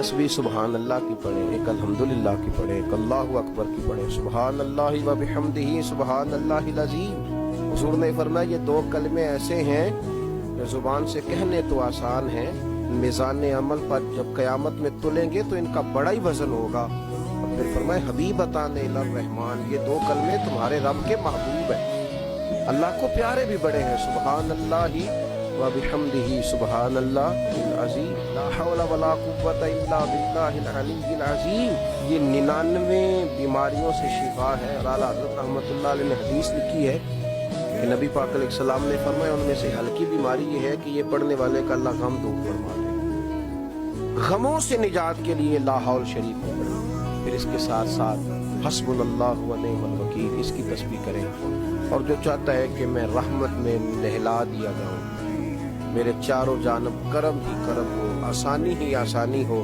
तस्बीह सुबहान अल्लाह की पढ़ें, एक अल्हम्दुलिल्लाह की पढ़ें, एक अल्लाहु अकबर की पढ़ें, सुबहान अल्लाह व बिहम्दिही सुबहान अल्लाहिल अज़ीम। हुज़ूर ने फरमाया ये दो कलमे ऐसे हैं जो ज़ुबान से कहने तो आसान हैं, मीज़ान अमल पर जब क़यामत में तुलेंगे तो इनका बड़ा ही वज़न होगा। और फिर फरमाया हबीबतान इलर रहमान, ये दो कलमे तुम्हारे रब के महबूब हैं, अल्लाह को प्यारे भी बड़े हैं। सुबहान अल्लाहि व बिहम्दिही सुबहान अल्लाहिल अज़ीम, ला हौला वला कुव्वता इल्ला बिल्लाहिल अलिय्यिल अज़ीम। ये 99 बीमारियों से शिफा है। और आला हज़रत रहमतुल्लाह अलैह ने हदीस लिखी है कि नबी पाक अलैहिस्सलाम ने फरमाया उनमें से हल्की बीमारी ये है कि ये पढ़ने वाले का अल्लाह गम दूर फरमा दे। गमों से निजात के लिए ला हौल शरीफ में पढ़ें, फिर इसके साथ साथ हस्बुनल्लाहु व निअमल वकील इसकी तस्बीह करें। और जो चाहता है कि मैं रहमत में नहला दिया जाऊं, मेरे चारों जानब करम ही करम हो, आसानी ही आसानी हो,